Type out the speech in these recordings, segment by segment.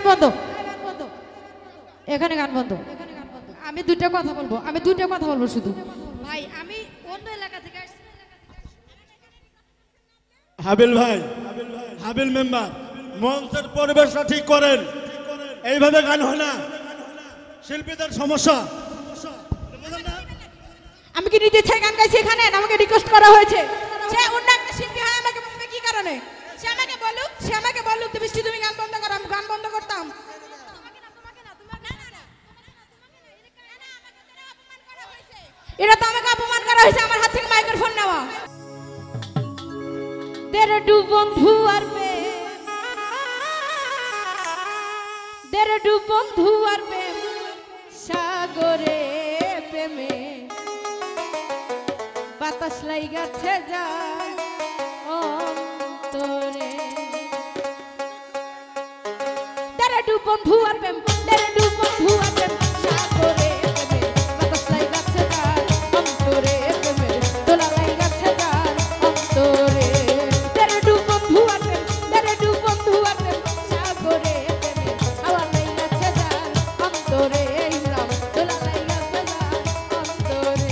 বন্ধ, এখানে গান বন্ধ। আমি দুইটা কথা বলবো, শুধু ভাই আমি অন্য এলাকা থেকে আসছি। হাবিল ভাই, হাবিল মেম্বার, মঞ্চের পরিবেশটা ঠিক করেন, এইভাবে গান হয় না, শিল্পীদের সমস্যা। আমি কি নিজে ইচ্ছায় গান গাইছি এখানে? আমাকে রিকোয়েস্ট করা হয়েছে। সে অন্য একটা শিল্পী হয়, আমাকে বলবে কি কারণে? সে আমাকে বলুক বৃষ্টি তুমি গান বন্ধ করো, আমি গান বন্ধ করতাম। এটা তো আমাকে অপমান করা হয়েছে, আমার হাত থেকে মাইক্রোফোন নেওয়া। তেরে ডু বন্ধু আর প্রেম সাগরে প্রেমে বাতাস লাইগাছে যায় অন্তরে। তেরে ডু বন্ধু আর প্রেম সাগরে প্রেমে বাতাস লাইগাছে যায় অন্তরে প্রেমে দোলা লাইগাছে যায় অন্তরে। তেরে ডু বন্ধু আর প্রেম সাগরে প্রেমে হাওয়া লাইগাছে যায় অন্তরে ইমরান দোলা লাইগাছে যায় অন্তরে।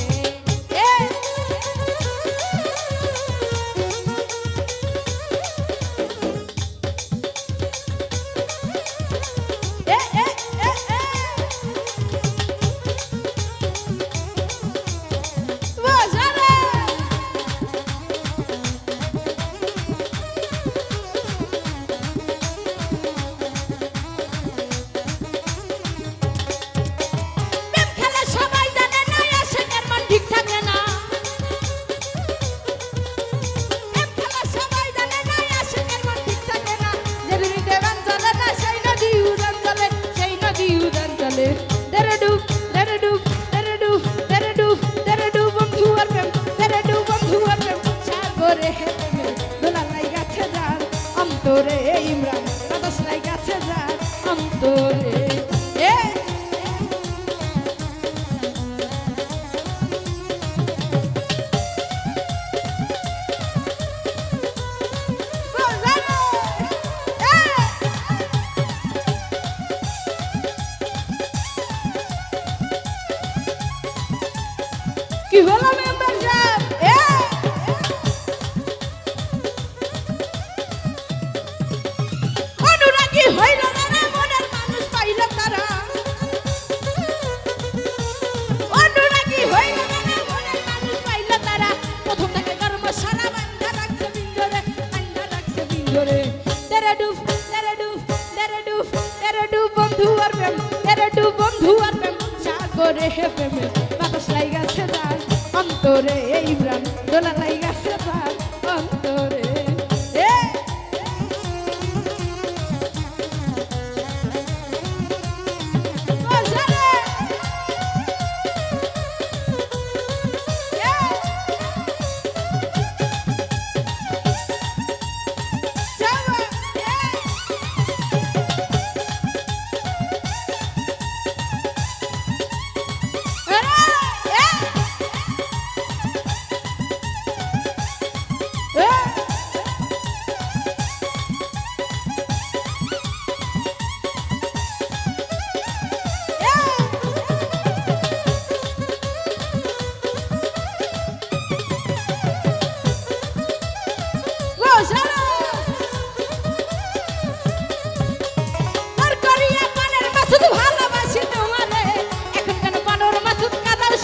অন্তরে ইমরান বাতাস লাইগাছে যায় অন্তরে। কি হলো মেম্বার সাহেব? অনুরাগী হইল না মনের মানুষ পাইল তারা, অনুরাগী হইল না মনের মানুষ পাইল তারা। প্রথম থেকে কর্ম সারা বান্ধা রাখছে বিন্দরে। তেরে ডুব বন্ধু আর প্রেম, সাগরে প্রেমে বাতাস লাইগাছে যায় অন্তরে ইমরান দোলা লাইগাছে যায় অন্তরে।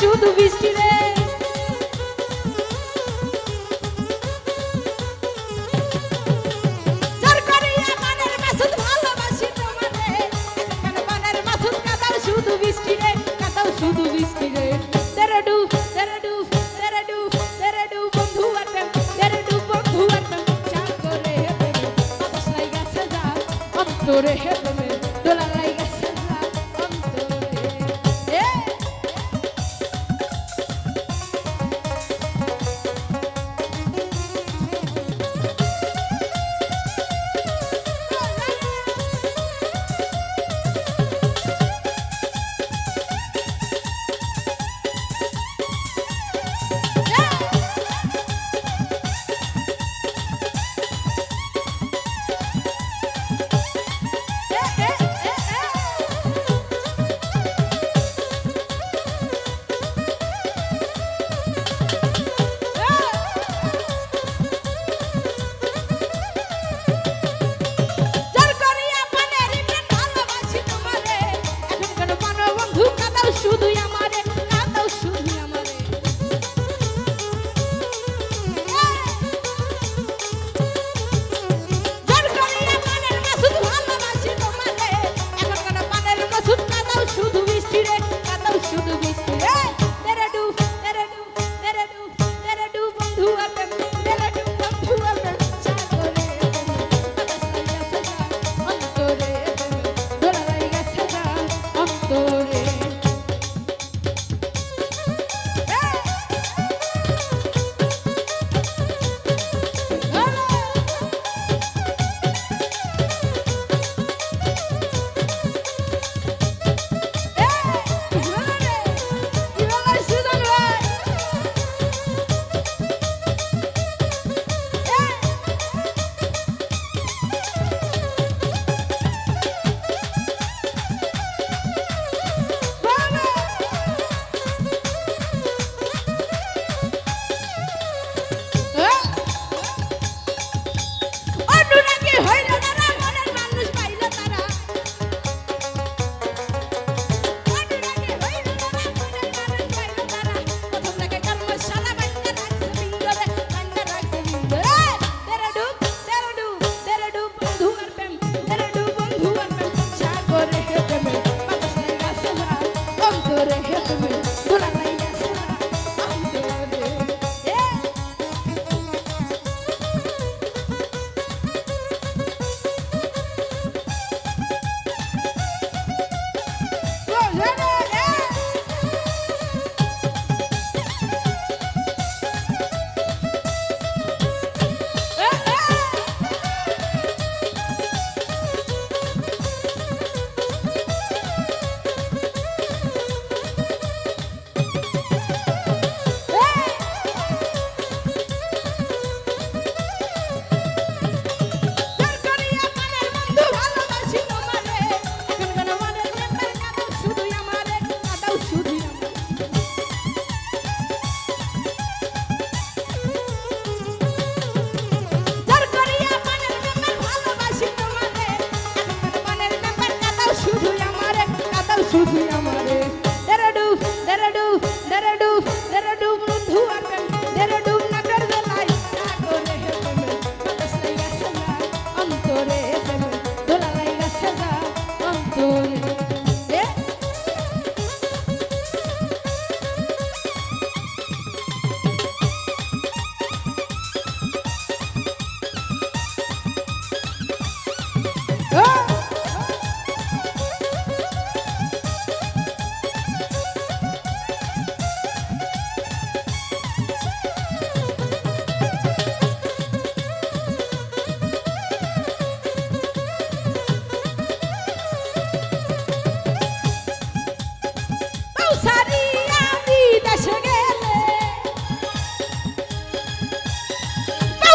শুধু বৃষ্টি রে জোর করিয়া মনের মাসুদ ভালোবাসি তোমারে, এখন মনের মাসুদ কাদাও শুধু বৃষ্টি রে, কাদাও শুধু বৃষ্টি রে। তেরে ডু বন্ধু আর প্রেম, তেরে ডু বন্ধু আর প্রেম সাগরে প্রেমে বাতাস লাইগাছে যায় অন্তরে প্রেমে দোলা লাইগাছে যায় অন্তরে।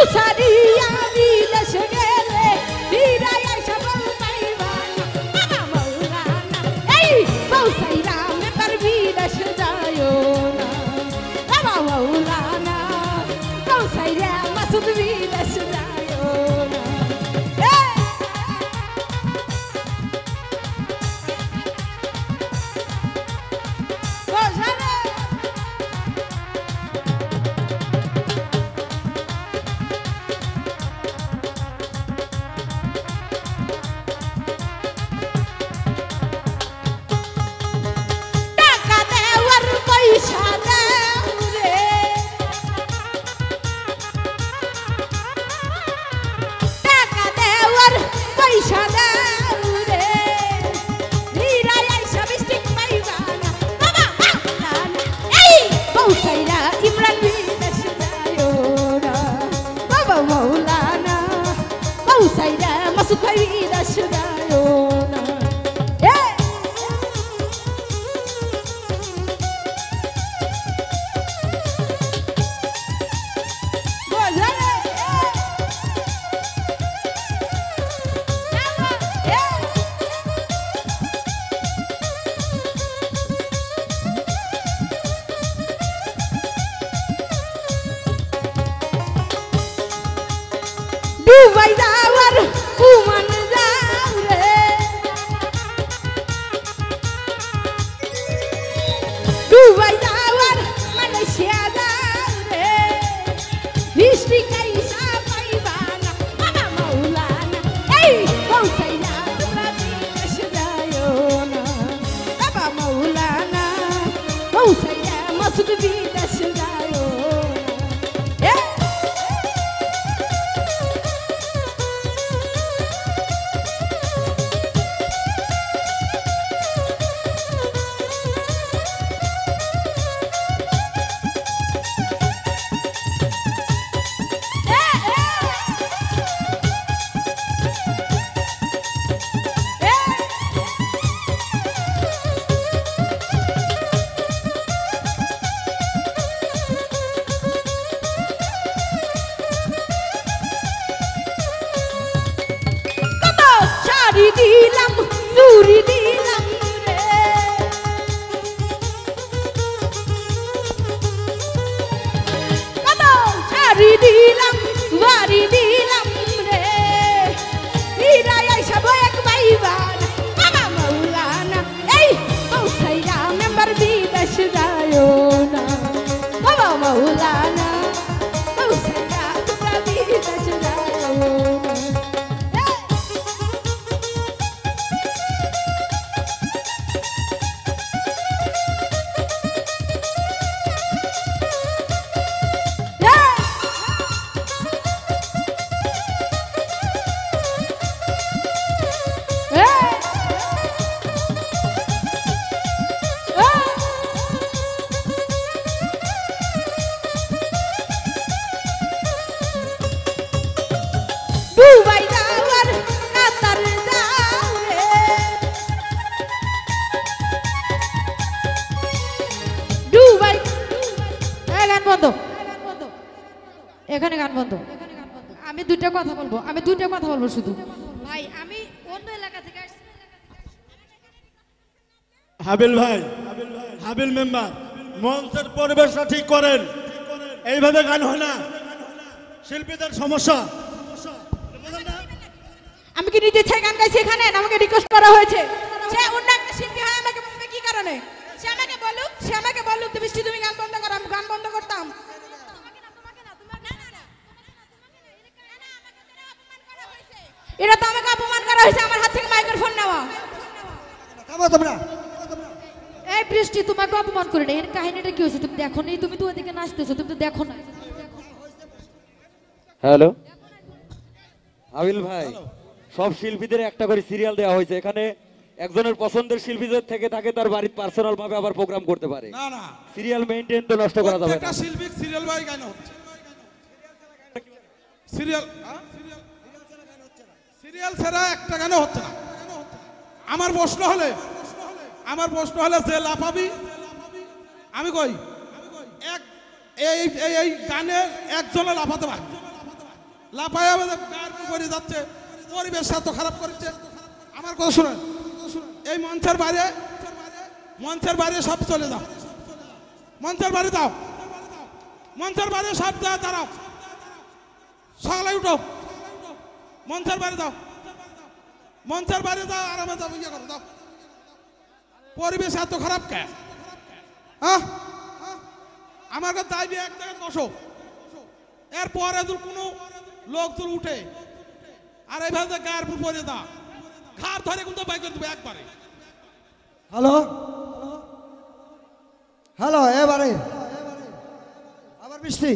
বৌসারিয়া বিদেশ গেলে ফিরাই আইসা বউ পাইবা না বাবা মৌলানা এই বৌসাইরা মেম্বার বিদেশ যায়ও না বাবা মৌলানা বৌসাইরা মাসুদ বিদেশ যায়ও না Dubai যাওয়ার উমান যাও রে Dubai যাওয়ার মালয়েশিয়া যাও রে বৃষ্টি কাইসা পাইবা না বাবা মাওলানা এই বৌসাইয়া তোমরা বিদেশ যায়ও না বাবা মাওলানা বৌসাইয়া মাসুদ বিদেশ যায়ও না দিলাম চুরি দিলাম রে কত শাড়ি দিলাম বাড়ি দিলাম রে হীরা আইসা বয়েক পাইবা না বাবা মাওলানা এই বৌসাইরা মেম্বার বিদেশ যায়ও না বাবা মাওলানা বৌসাইরা তোমরা বিদেশ যায়ও না Dubai যাওয়ার কাতার যাও রে Dubai গান বন্ধ এখানে গান বন্ধ আমি দুইটা কথা বলবো শুধু ভাই আমি অন্য এলাকা থেকে আসছি হাবিল ভাই হাবিল মেম্বার মঞ্চের পরিবেশটা ঠিক করেন এইভাবে গান হয় না শিল্পীদের সমস্যা আমি কি নিজে গান গাইছি এখানে আমাকে রিকোয়েস্ট করা হয়েছে সে অন্য একটা শিল্পী হয় আমাকে বলবে কি কারণে সে আমাকে বলুক তুমি গান বন্ধ করো আমি গান বন্ধ করতাম এটা তো আমাকে অপমান করা হয়েছে আমার হাত থেকে মাইক্রোফোন নেওয়া এই বৃষ্টি তোমাকে অপমান করে না এর কাহিনীটা কি হয়েছে তুমি দেখো নি তুমি তো ওদিকে নাচতেছো তুমি তো দেখো না হ্যালো হাবিল ভাই সব শিল্পীদের একটা করে সিরিয়াল দেওয়া হয়েছে এখানে একজনের পছন্দের শিল্পীদের থেকে তাকে তার বাড়িতে পার্সোনাল ভাবে আবার প্রোগ্রাম করতে পারে না না সিরিয়াল মেইনটেইন তো নষ্ট করা যাবে না একটা শিল্পী সিরিয়াল ভাই গান হচ্ছে সিরিয়াল ছাড়া একটা গান হচ্ছে না আমার প্রশ্ন হলে যে লাফাবি আমি কই এক এই গানে একজনে লাফাতে পারবে লাফায় গায়ের উপর পড়ে যাচ্ছে, পরিবেশ এত খারাপ করেছে। আমার কথা শুনেন, এই মঞ্চের বাইরে সব চলে যাও, মঞ্চের বাইরে যাও, মঞ্চের বাইরে সব দাঁড়াও, সকালে উঠো, মঞ্চের বাইরে যাও, মঞ্চের বাইরে যাও, আরামে যাও, ইয়ে করো যাও। পরিবেশ এত খারাপ কে? হ্যাঁ, আমার কাছে দাবি এক জায়গায় বসো, এরপরে যদি কোনো লোক তোর উঠে আর এইভাবে গায়ের উপর পড়ে দা, ঘাড় ধরে কিন্তু বাইক করে দেবে একবারে। হ্যালো হ্যালো, এবারে আবার বৃষ্টি।